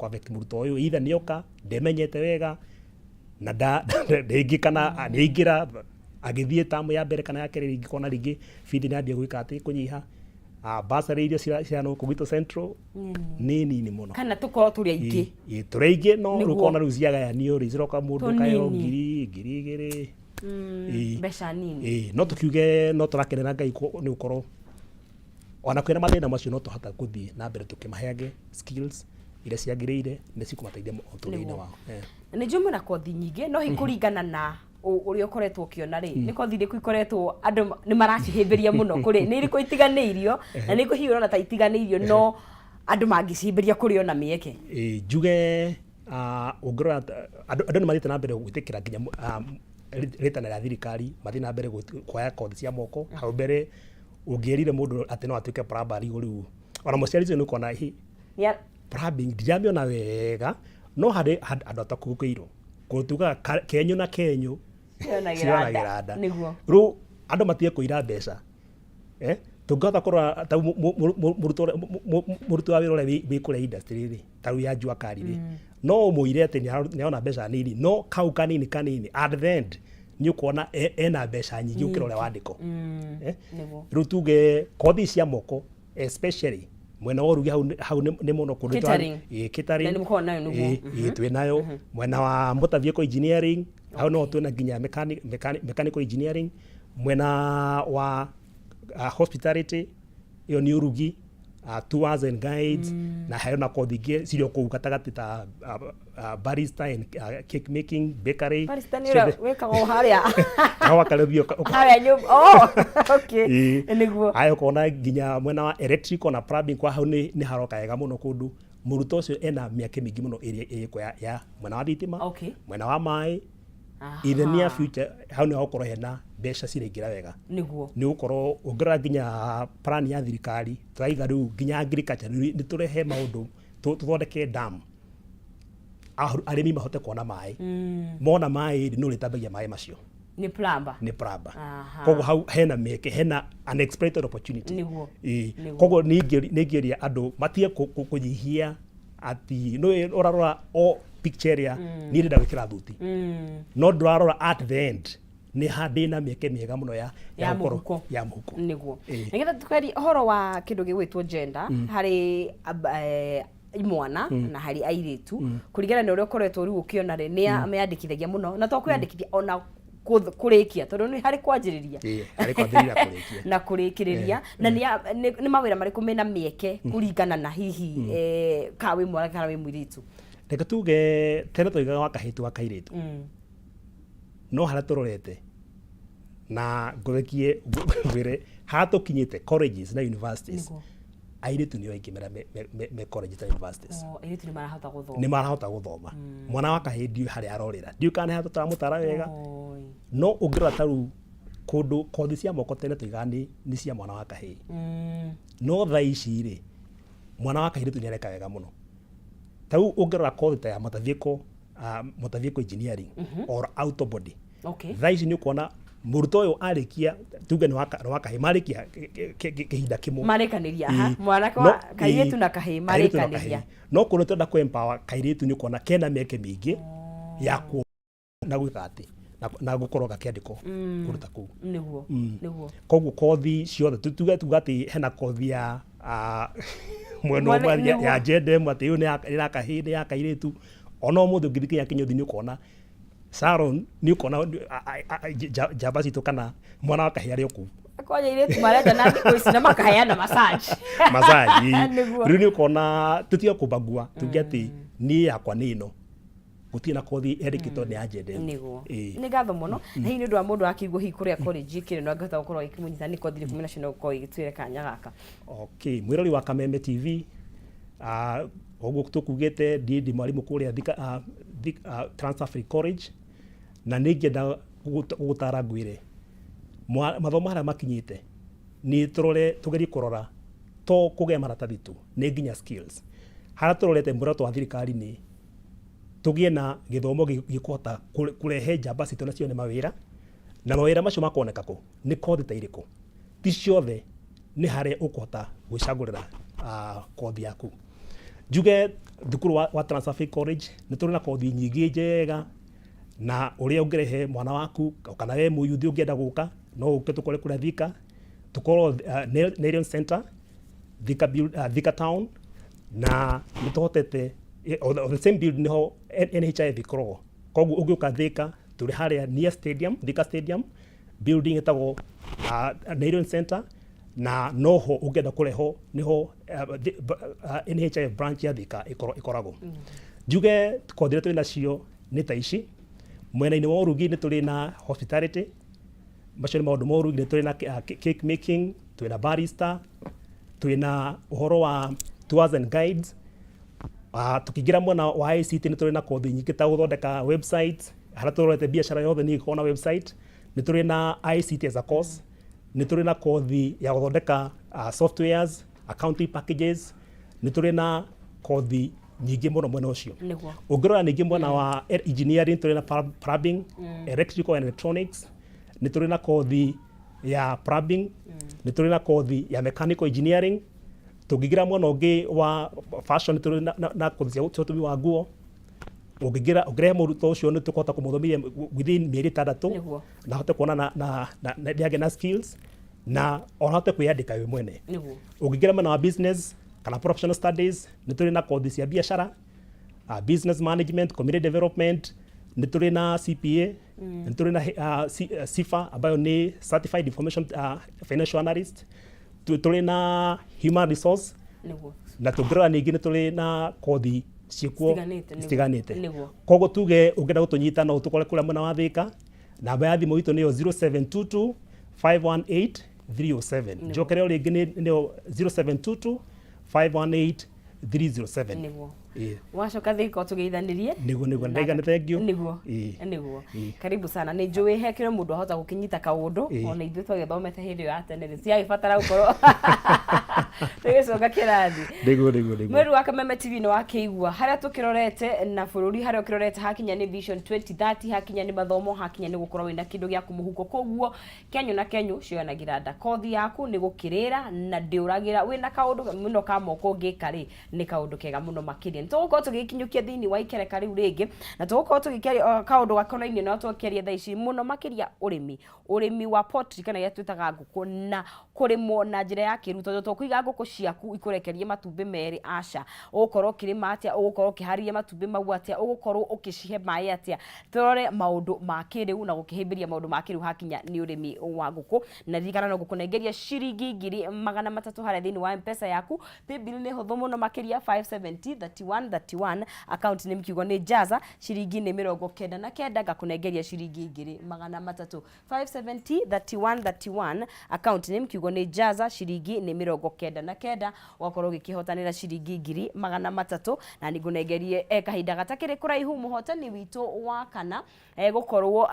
affect muruto uyu either nioka ndemenyete wega na ndingi kana ningira agithie tamu ya mbere kana ya keri ringi kona ringi feed na ndia gwika ati kunyiha basari iria cia no kugito central nini muno kana tuko turi aingi turi no rukona ruziaga ya niyo riziroka mundu kayo ngiri besha nini no tukiuge no turakenera Ngai ni ukoro ona kwina mathina macio no tuhata kuthii na mbere tukimaheage skills iria ciagirire ni cikumateithia muturire wao ni jumu na kothi nyingi no hikuringana na uri ukoretwo ukiona ri ni kothi iriku ikoretwo andu ni maracihimbiria muno kuri ni iriku itiganiirio na ni kuhiura na ta itiganiirio no andu mangicihimbiria kuri ona mieke njuge ungirora andu ni mathite na mbere gwitikira nginya ritana rĩa thirikari mathi na mbere kuoya kothi cia moko hau mbere ungierire mundu ati no atuike plumber riu ona muciari ni ukona hi plumbing ndiriamiona wega no hari andu atakugukiirwo kutuga kenyu na kenyu cionagiranda niguo ru andu matie kuira mbeca tungata korwa ta muruto wa wira wi kure industry ri ta ru ya njua kari ri no muire ati ni ona mbeca nini no kau kanini at the end ni ukona ena mbeca nyingi ukira uria wandiko ru tuge kothi cia moko especially mwena wa rugi hau ni muno kundu catering ni mukona nayo nuguo twi nayo mwena wa motor vehicle engineering hau no twina nginya mechanical engineering mwena wa hospitality iyo ni urugi tours and guides na hayo na kothi ingi cirio kuu gatagati ta barista and cake making bakery barista ni weka o haria hawa kalebio haria nyum okay niguo ayo kona nginya mwena wa electrical na plumbing kwa hau ni haroka ega muno kundu muruto ucio ena miake mingi muno iko ya mwena wa thitima mwena wa mai in the near future hau ni gukoro hena mbeca ciringira wega niguo ni gukoro ungira nginya plan ya thirikari turaiga riu nginya agriculture ni turehe maundu tuthondeke dam arimi mahote kuona mai mona mai no ritambagia mai macio ni plumber kogo hau hena meke hena unexploited opportunity niguo kogo ningieria andu matie kunyihia ati no orarora o picture ya ni ndenda gwikira thuti no ndurarora at the end ni handi na mieke miega muno ya muhuko niguo nigetha tukari horo wa kindu gigwitwo gender hari imwana na hari airitu kurigana ni uria ukoretwo riu ukiona ri ni ameandikithagia muno na to kwandikithia ona kurikia tondu ni hari kwanjiriria na kurikiriria na ni mawira mariku mena mieke kuringana na hihi kawe mwana kana we mwiritu reka tuge tena toigaga wakahitu wakairitu no hara turorete na ngorekie ngwire hatukinyite colleges na universities airitu ni waikimera me colleges na universities airitu ni marahota guthoma mwana wa kahindi hari arorira ndiu kana hatu turamutara wega no ungira taru kundu kothi cia moko tene tuigani ni cia mwana wa kahii no thaici ri mwana wa kahiritu ni areka wega muno tau ungira kothi ta ya motor vehicle engineering or auto body thaici ni kuona muruto uyu arikia tuge ni wakahi marikia kihinda kimwe marekaniria mwana kwa kairetu na kahi marekaniria no kuno twenda ku empower kairetu ni kuona kena mieke mingi ya ku na gwika ati na gukorwo gakiandiko kuruta ku niguo koguo kothi ciothe tuge tugati hena kothi ya mwena umwe ya gender mwate yu ni ya kahi ni ya kairetu ona muthu ngithikinya kinyothi ni ukona salon ni ukona jamba citu kana mwana wa kahia rio ku kwaje ile tumareta na ndiko na makahayana massage riu ni ukona tutia kubagua tugeti ni yakwa nino gutina kothi erikito ni agende niguo ni gatho muno na hii ni ndu wa mundu akigwo hi kuria college kire no ngata gukorwo ikimunyita ni kothi kumina shino ko igitwire kanya gaka okay mwirori wa Kameme TV oguo tukugite ndi mwalimu kuria Transfer Free College na ningenda gutara ngwire mathomo haria makinyite ni turore tugerie kurora to kuge maratathi tu ni nginya skills haria turorete murato wa thirikari ni tugie na githomo gikuhota kurehe njamba citu na cione mawira na mawira macio makoneka ku ni kothi ta iriku ti ciothe ni haria ukuhota gwicagurira kothi yaku Njuge thukuru wa Trans Africa College nĩ tũrĩ na kothi nyingĩ njega, na ũrĩa ũngĩrehe mwana waku kana we mũyuthi ũngĩenda gũka no ũke tũkore kũrĩa Thika, tũkorwo Nerion Center, Thika Town, na nĩ tũhotete on the same building niho NHIF ikoragwo. Koguo ũngĩũka Thika tũrĩ harĩa near stadium, Thika Stadium building ĩtagwo Nerion Center, na noho ũngĩenda kũreho niho NHIF branch ya Thika ikoragwo. Njuge kothi iria tũrĩ nacio nĩ ta ici. Mwena-inĩ wa ũrugi nĩ tũrĩ na hospitality, macio nĩ maũndũ ma ũrugi. Nĩ tũrĩ na cake making, twĩ na barista, twĩ na ũhoro wa tours and guides. Tukĩingĩra mwena wa ICT nĩ tũrĩ na kothi nyingĩ ta gũthondeka website, harĩa tũrorete biacara yothe nĩ ĩkoragwo na website. Nĩ tũrĩ na ICT as a course, nĩ tũrĩ na kothi ya gũthondeka softwares, accounting packages, nĩ tũrĩ na kothi nyingĩ mũno mwena ũcio. Ũngĩrora ningĩ mwena wa engineering tũrĩ na plumbing, electrical and electronics, nĩ tũrĩ na kothi ya plumbing, nĩ tũrĩ na kothi ya mechanical engineering. Tũngĩingĩra mwena ũngĩ wa fashion nĩ tũrĩ na kothi cia ũtumi wa nguo. Ũngĩrehe mũrutwo ũcio nĩ tũkũhota kũmũthomithia within mĩeri 6 na ahote kuona na agĩe na skills na ahote kwĩyandĩka we mwene. Ũngĩingĩra mwena wa business kana professional studies nĩ tũrĩ na kothi cia biacara, business management, community development, nĩ tũrĩ na CPA, nĩ tũrĩ na CIFA ambayo ni certified information financial analyst, tũrĩ na human resource, na tũngĩrora ningĩ nĩ tũrĩ na kothi ciĩkuo citiganĩte. Koguo tuge ũngĩenda gũtũnyita no ũtũkore kũrĩa mwena wa Thika. Namba ya thimũ itũ nĩyo 0722 518 307. Njokere o rĩngĩ nĩyo 0722 518 307. Wacoka Thika ũtũgeithanirie. Nĩguo ndaigana, thank you. Nĩguo. Karibu sana. Nĩ njũĩ hekĩre mũndũ ahota gũkinyita kaũndũ, ona ithuĩ twagĩthomete hĩndĩ ĩyo ya tene ciagĩbatara gũkorwo tũgĩcoka kĩrathi. Nĩguo. Mweri wa Kameme TV nĩ wakĩigua harĩa tũkĩrorete na bũrũri harĩa ũkĩrorete hakinya nĩ Vision 2030, hakinya nĩ mathomo, hakinya nĩ gũkorwo wĩna kĩndũ gĩa kũmũhuko. Koguo Kenyo na Kenyo cioyanagĩra nda. Kothi yaku nĩ gũkĩrĩra na ndĩũragĩra wĩna kaũndũ mũno ka moko ũngĩka rĩ nĩ kaũndũ kega mũno makĩria. Tũgũkorwo tũgĩkinyũkia thĩinĩ wa ikereka rĩu rĩngĩ, na tũgũkorwo tũgĩkĩria kaũndũ gakonainie na twakĩria thaa ici mũno makĩria ũrĩmi wa poultry kana ya twĩtaga ngũkũ, na kũrĩmwo na njĩra ya kĩrĩu, tondũ tũkũiga ngũkũ ciaku ikũrekerie matumbĩ merĩ aca. Ũgũkorwo ũkĩrĩma atĩa, ũgũkorwo ũkĩharĩria matumbĩ mau atĩa, ũgũkorwo ũkĩcihe maĩ atĩa. Tũrore maũndũ ma kĩrĩu na gũkĩhĩmbĩria maũndũ ma kĩrĩu hakinya nĩ ũrĩmi wa ngũkũ. Na ririkana no gũkũnengeria ciringi 300 harĩa thĩinĩ wa M-Pesa yaku. Paybill nĩ hũthũ mũno makĩria 570 31 account nĩ mkiugo nĩ Jaza ciringi nĩ 99 ngakũnengeria ciringi 300. 570 31 account nĩ mkiugo nĩ Jaza ciringi nĩ 99 wakorwo gĩkĩhotanĩra ciringi 300, na nĩngũnengerie kahinda gatakĩrĩ kũraihu mũhotani witũ wa kana gũkorwo